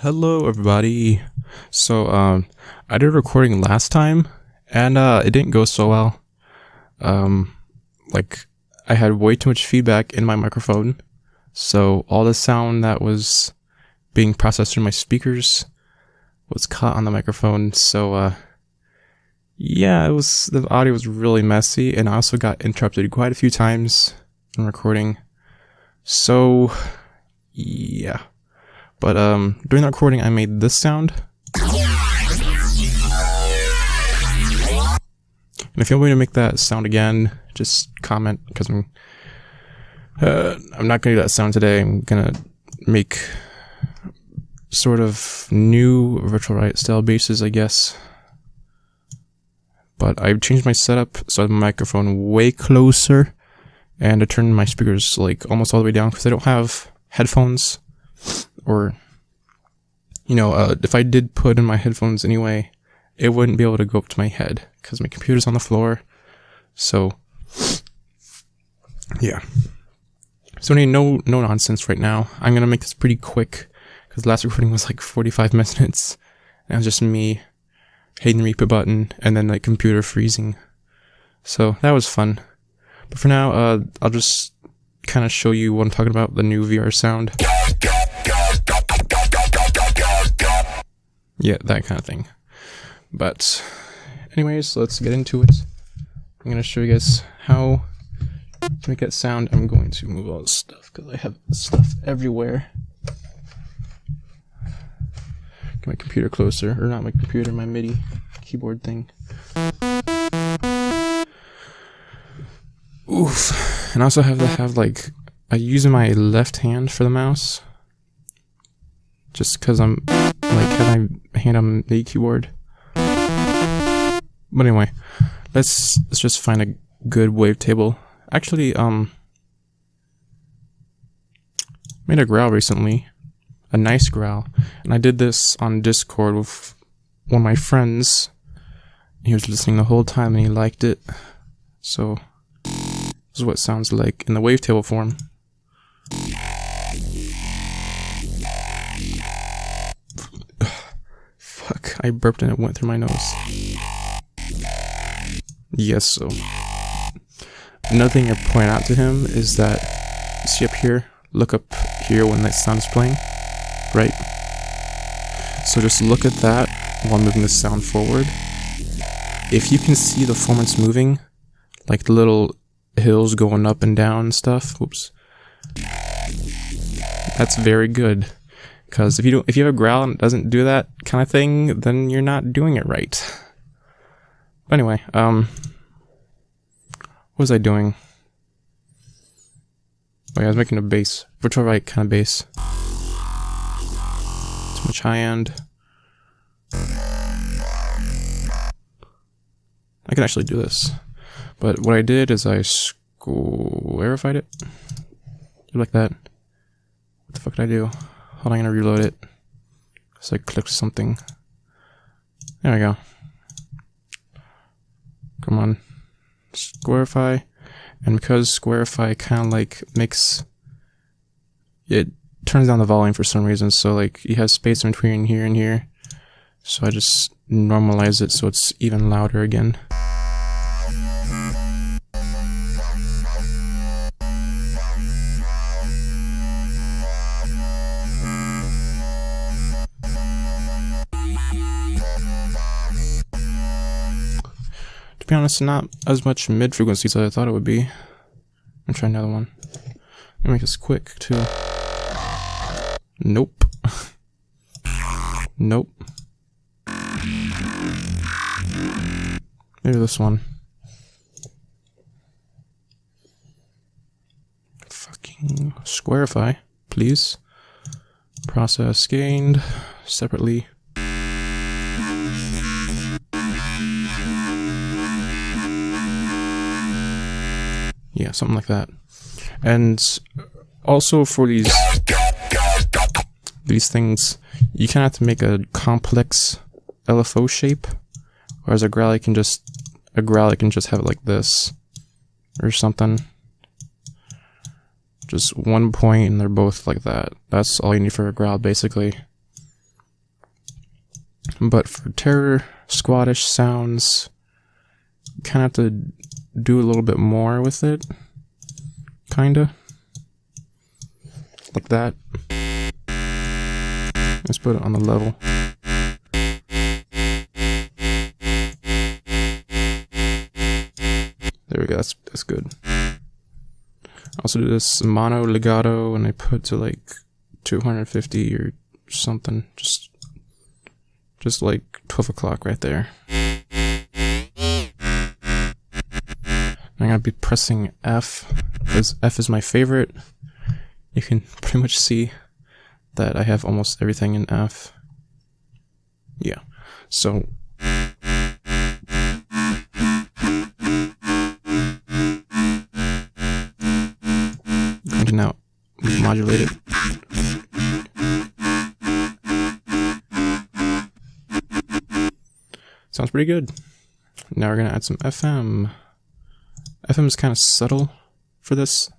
Hello everybody. So I did a recording last time and it didn't go so well. Like I had way too much feedback in my microphone. So all the sound that was being processed through my speakers was caught on the microphone. So yeah, the audio was really messy, and I also got interrupted quite a few times in recording. So yeah. But during the recording, I made this sound. And if you want me to make that sound again, just comment, because I'm not gonna do that sound today. I'm gonna make sort of new virtual riot style basses, I guess. But I've changed my setup so I have my microphone way closer, and I turned my speakers like almost all the way down because I don't have headphones. Or, you know, if I did put in my headphones anyway, it wouldn't be able to go up to my head because my computer's on the floor. So, yeah. So, no nonsense right now. I'm gonna make this pretty quick because the last recording was like 45 minutes, and it was just me hitting the replay button and then like computer freezing. So that was fun. But for now, I'll just kind of show you what I'm talking about, the new VR sound. Yeah, that kind of thing. But anyways, let's get into it. I'm going to show you guys how to make that sound. I'm going to move all this stuff because I have stuff everywhere. Get my computer closer, or not my computer, my MIDI keyboard thing. Oof. And I also have to have like, I use my left hand for the mouse. Just because I'm like have my hand on the keyboard. But anyway, let's just find a good wavetable. Actually, made a growl recently, a nice growl, and I did this on Discord with one of my friends. He was listening the whole time and he liked it. So this is what it sounds like in the wavetable form. Fuck, I burped and it went through my nose. Yes, so another thing I point out to him is that, see up here, look up here when that sound is playing, right? So just look at that while moving the sound forward. If you can see the formants moving, like the little hills going up and down and stuff, whoops, that's very good. Because if you have a growl and it doesn't do that kind of thing, then you're not doing it right. But anyway, what was I doing? Oh yeah, I was making a bass, virtual riot kind of bass. Too much high end. I can actually do this, but what I did is I squarified it, like that. What the fuck did I do? Hold on, I'm gonna reload it. So I clicked something. There we go. Come on. Squarify. And because Squarify kind of like makes it turns down the volume for some reason, so like you have space in between here and here. So I just normalize it so it's even louder again. To be honest, not as much mid frequencies as I thought it would be. I'm trying another one. Let me make this quick too. Nope. Nope. Maybe this one. Fucking Squarify, please. Process gained separately. Yeah, something like that. And also for these things, you kind of have to make a complex LFO shape, whereas a growl can just have it like this or something. Just one point and they're both like that. That's all you need for a growl, basically. But for terror squadish sounds, kind of have to do a little bit more with it. Kinda. Like that. Let's put it on the level. There we go, that's good. I also do this mono legato and I put to like 250 or something. Just like 12 o'clock right there. I'm gonna be pressing F, because F is my favorite. You can pretty much see that I have almost everything in F. Yeah, so I can now modulate it. Sounds pretty good. Now we're gonna add some FM. FM is kind of subtle for this.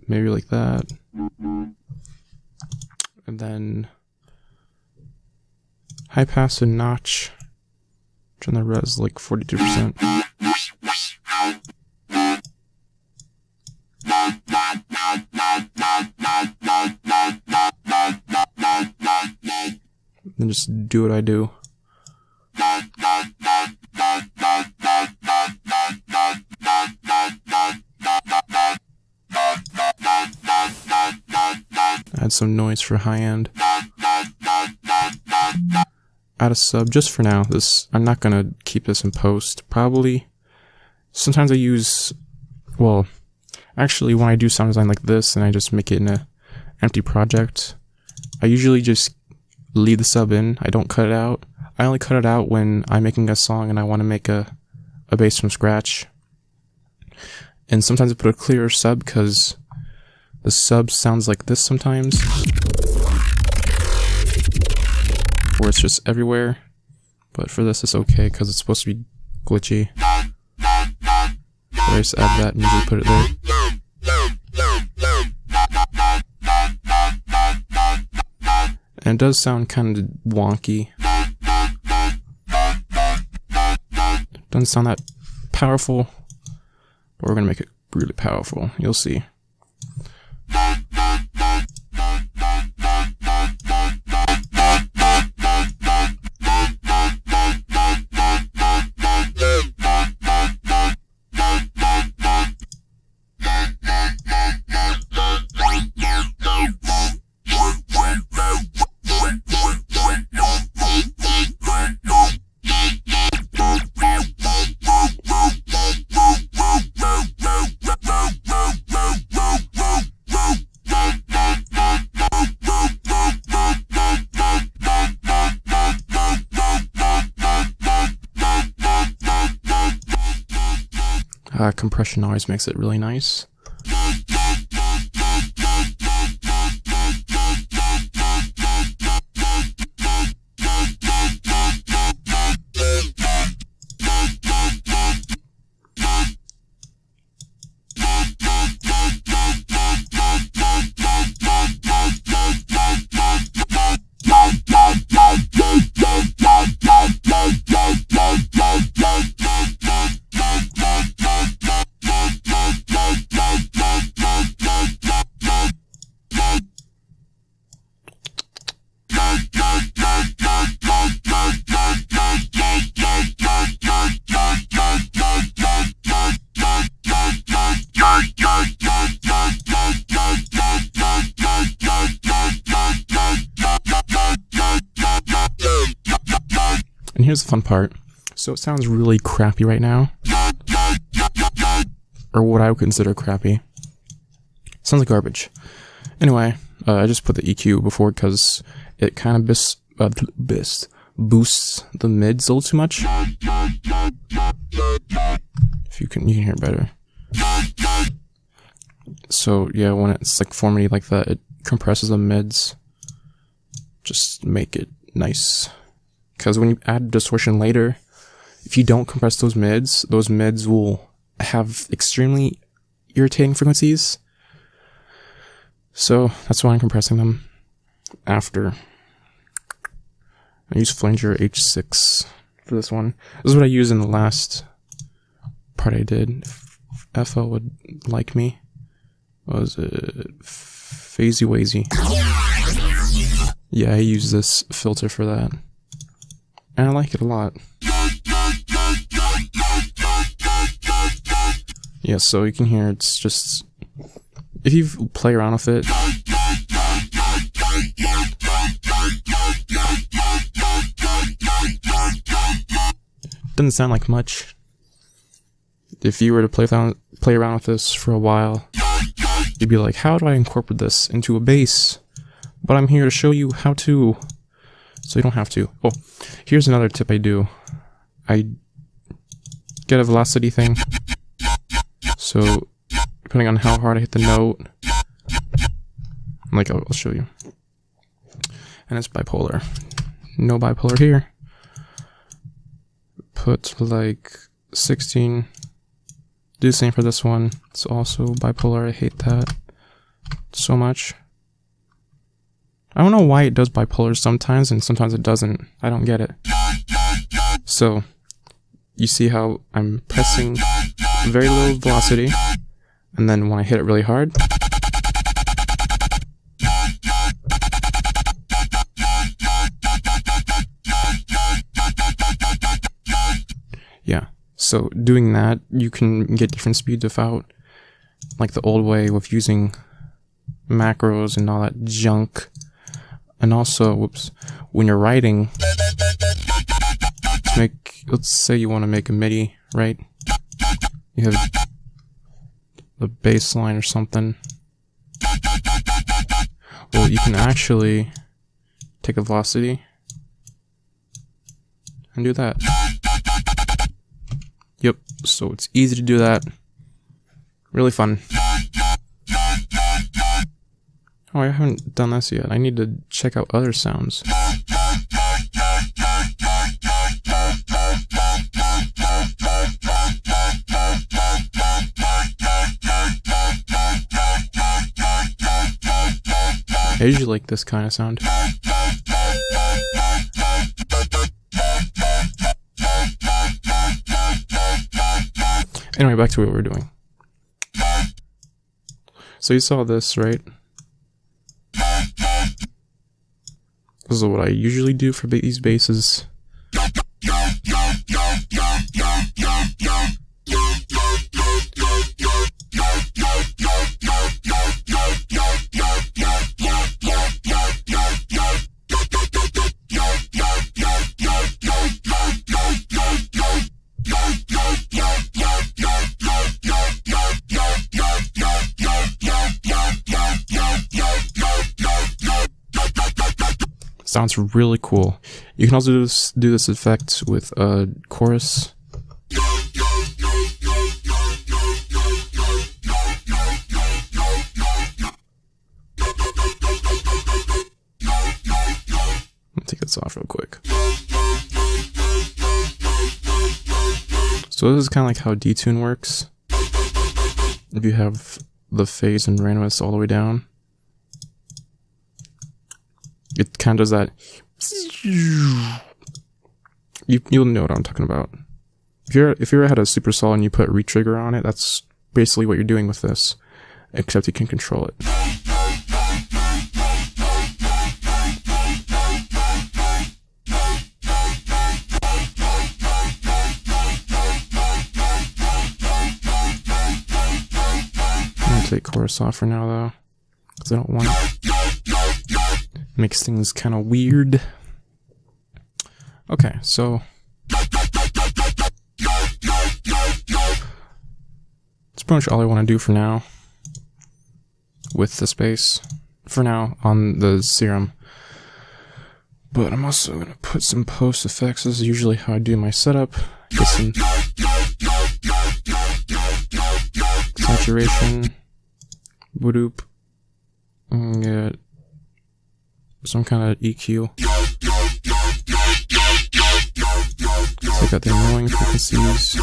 Maybe like that. And then high pass and notch. Turn the res like 42%. Then just do what I do. Add some noise for high end. Add a sub just for now. I'm not gonna keep this in post. Probably. Sometimes I use, well, actually when I do sound design like this and I just make it in a empty project, I usually just leave the sub in. I don't cut it out. I only cut it out when I'm making a song and I want to make a bass from scratch. And sometimes I put a clearer sub because the sub sounds like this sometimes, or it's just everywhere. But for this, it's okay because it's supposed to be glitchy. So I just add that and usually put it there. And it does sound kind of wonky. Doesn't sound that powerful, but we're gonna make it really powerful. You'll see. Compression always makes it really nice. And here's the fun part. So it sounds really crappy right now. Or what I would consider crappy. Sounds like garbage. Anyway, I just put the EQ before because it kind of boosts the mids a little too much. If you can hear it better. So yeah, when it's like forming like that, it compresses the mids. Just make it nice. Because when you add distortion later, if you don't compress those mids will have extremely irritating frequencies. So that's why I'm compressing them after. I use flanger H6 for this one. This is what I used in the last part I did. If FL would like me. What was it? Phasey Wazy. Yeah, I use this filter for that. And I like it a lot. Yeah, so you can hear it's just... If you play around with it... Doesn't sound like much. If you were to play around with this for a while, you'd be like, how do I incorporate this into a bass? But I'm here to show you how to, so you don't have to. Oh, here's another tip I do. I get a velocity thing. So, depending on how hard I hit the note, like I'll show you. And it's bipolar. No bipolar here. Put like 16. Do the same for this one. It's also bipolar. I hate that so much. I don't know why it does bipolar sometimes and sometimes it doesn't. I don't get it. So, you see how I'm pressing very low velocity, and then when I hit it really hard, yeah. So doing that, you can get different speeds without, like the old way of using macros and all that junk. And also, whoops, when you're writing, let's say you want to make a MIDI, right? You have the bass line or something. Well, you can actually take a velocity and do that. Yep, so it's easy to do that. Really fun. Oh, I haven't done this yet. I need to check out other sounds. I usually like this kind of sound. Anyway, back to what we were doing. So you saw this, right? This is what I usually do for these basses. Sounds really cool. You can also do this effect with a chorus. I'll take this off real quick. So this is kind of like how detune works. If you have the phase and randomness all the way down, it kind of does that. You'll know what I'm talking about. If you ever had a super saw and you put retrigger on it, that's basically what you're doing with this, except you can control it. I'm gonna take chorus off for now though, because I don't want it. Makes things kind of weird. Okay, so that's pretty much all I want to do for now with this bass. For now, on the Serum. But I'm also going to put some post effects. This is usually how I do my setup. Get some saturation, boop, and get some kind of EQ. Take out the annoying frequencies.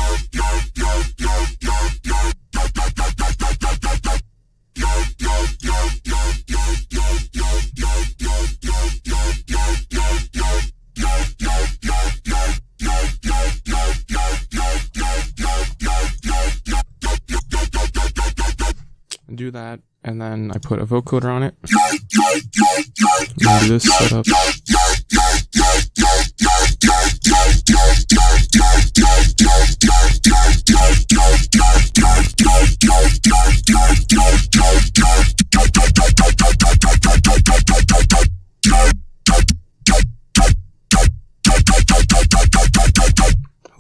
Do that, and then I put a vocoder on it. And do this setup.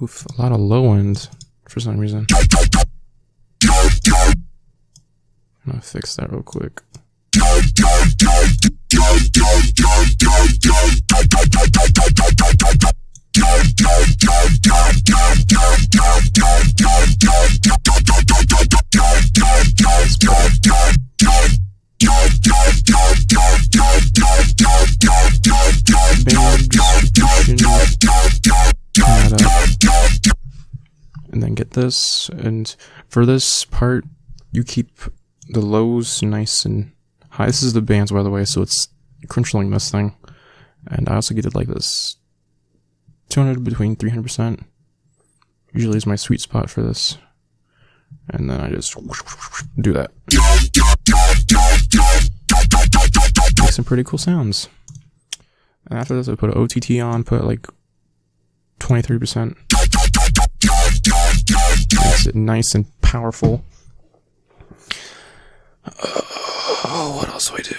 Oof, a lot of low end for some reason. I'm gonna fix that real quick. And then get this, and for this part, you keep the lows nice and high. This is the bands, by the way, so it's controlling this thing. And I also get it like this. 200 between 300%. Usually is my sweet spot for this. And then I just do that. Make some pretty cool sounds. And after this, I put an OTT on, put like 20-30%. Makes it nice and powerful. What else do I do?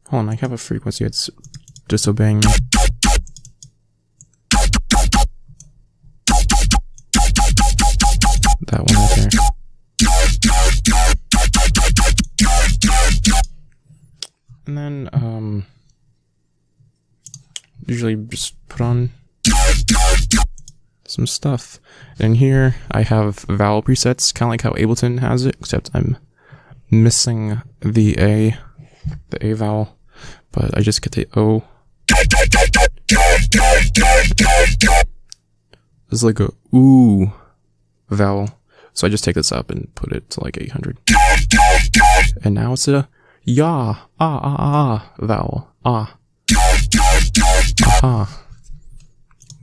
Hold on, I have a frequency, it's disobeying me. That one right there. And then, usually just put on some stuff. And here I have vowel presets, kind of like how Ableton has it, except I'm missing the A vowel, but I just get the O. It's like a ooh vowel. So I just take this up and put it to like 800. And now it's a ya, vowel, ah. Aha.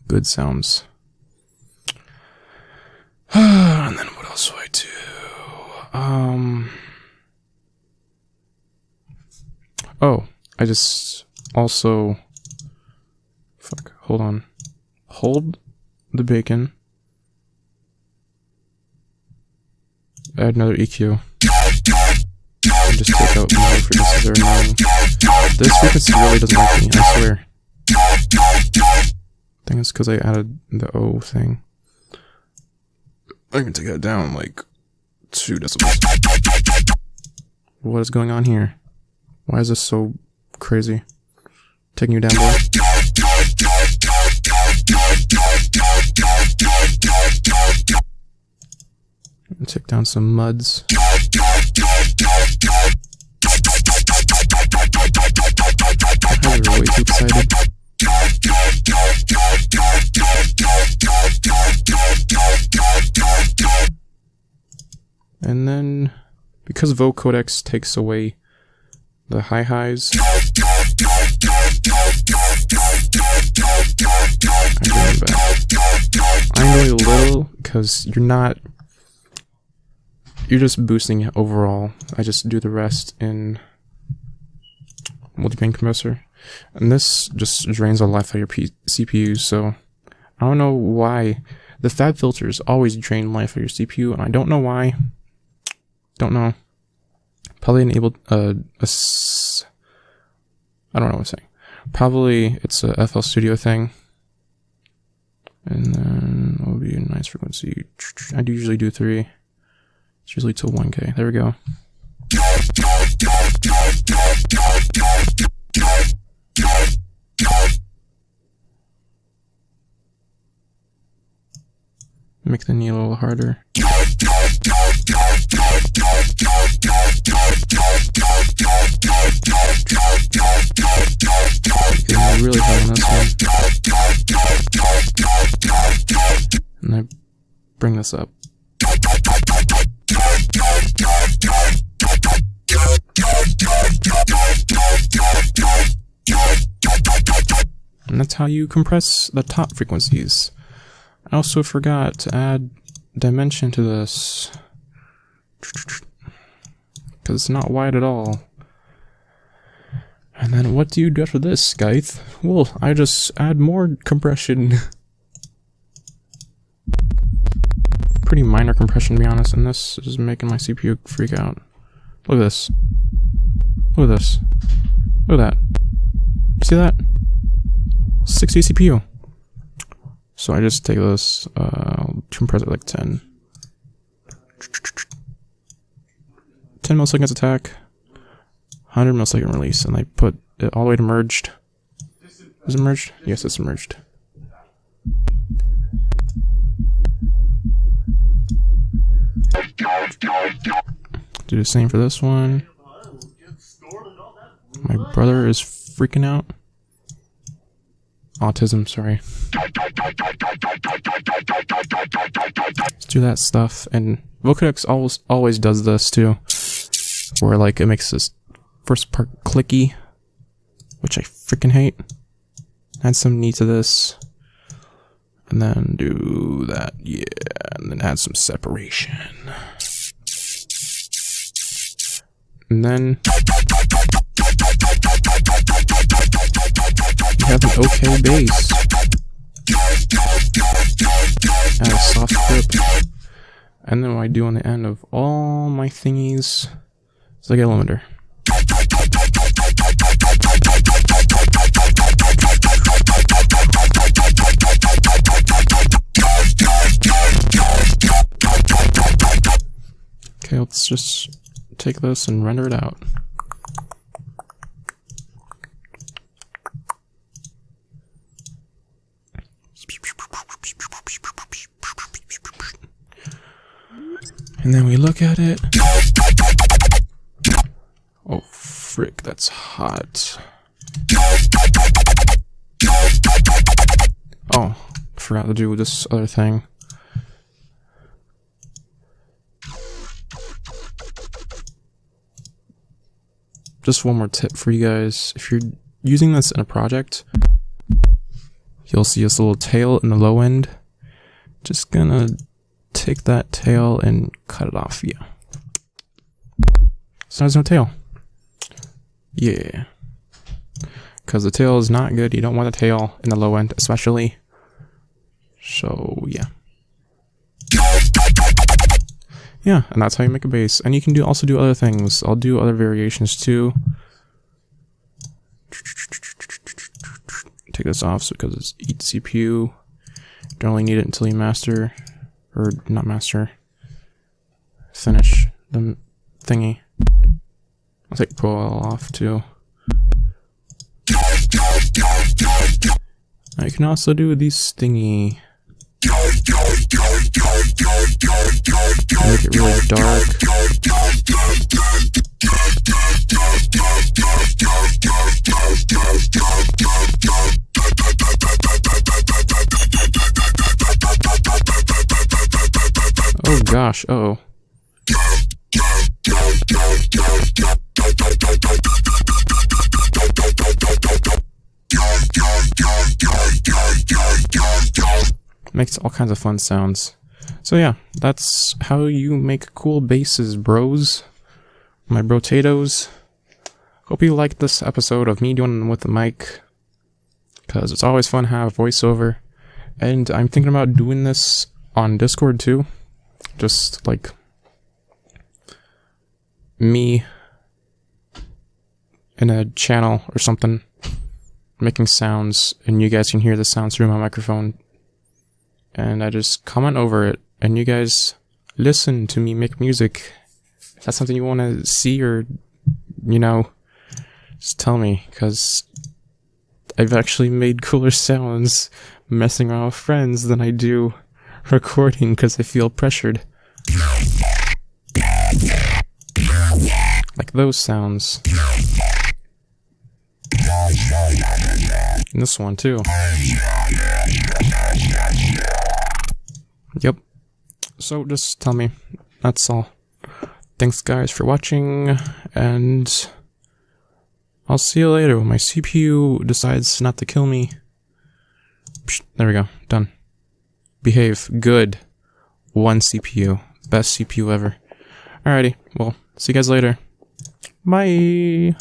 Good sounds. And then what else do I do? Oh, I just also, hold on. Hold the bacon. Add another EQ. And just take out more frequencies that are annoying. This frequency really doesn't like me, I swear. I think it's because I added the O thing. I can take that down like 2 decibels. What is going on here? Why is this so crazy? Taking you down, boy. And take down some muds. I was way too excited. And then, because vocodex takes away the highs, I'm going back. I'm going a little, because you're just boosting it overall. I just do the rest in multi-band compressor. And this just drains a lot of your CPU, so I don't know why. The fab filters always drain life of your CPU, and I don't know why. Don't know. Probably enabled I don't know what I'm saying. Probably it's a FL Studio thing, And then what would be a nice frequency? I do usually do 3. It's usually till 1K. There we go. Make the knee a little harder. Getting really high on this one. And I bring this up. And that's how you compress the top frequencies. I also forgot to add dimension to this, because it's not wide at all. And then what do you do after this, Skyth? Well, I just add more compression. Pretty minor compression, to be honest, and this is making my CPU freak out. Look at this. Look at this. Look at that. You see that? 60 CPU. So I just take this, compress it like 10. 10 milliseconds attack, 100 millisecond release, and I put it all the way to merged. Is it merged? Yes, it's merged. Do the same for this one. My brother is freaking out. Autism, sorry. Let's do that stuff, and Vocodex always does this too, where like it makes this first part clicky, which I freaking hate. Add some knee to this, and then do that, yeah, and then add some separation, and then you have an okay bass. Add a soft grip. And then what I do on the end of all my thingies is I get a limiter. Okay, let's just take this and render it out. And then we look at it. Oh, frick, that's hot. Oh, forgot to do this other thing. Just one more tip for you guys. If you're using this in a project, you'll see this little tail in the low end. Just gonna take that tail and cut it off, yeah. So there's no tail. Yeah. Because the tail is not good. You don't want the tail in the low end, especially. So, yeah. Yeah, and that's how you make a bass. And you can also do other things. I'll do other variations too. Take this off because it's eats CPU. Don't really need it until you master, or not master, finish the thingy. I'll take Pro off too. Now you can also do these thingy. Make it really dark. Oh gosh, uh-oh. Makes all kinds of fun sounds. So yeah, that's how you make cool basses, bros. My brotatoes. Hope you liked this episode of me doing with the mic, because it's always fun to have voiceover. And I'm thinking about doing this on Discord too. Just like me in a channel or something, making sounds, and you guys can hear the sounds through my microphone. and I just comment over it, and you guys listen to me make music. If that's something you want to see, or, you know, just tell me, because I've actually made cooler sounds messing around with friends than I do recording, because I feel pressured. Like those sounds. And this one too. Yep. So just tell me. That's all. Thanks guys for watching, and I'll see you later when my CPU decides not to kill me. Psh, there we go. Done. Behave. Good. One CPU. Best CPU ever. Alrighty. Well, see you guys later. Bye.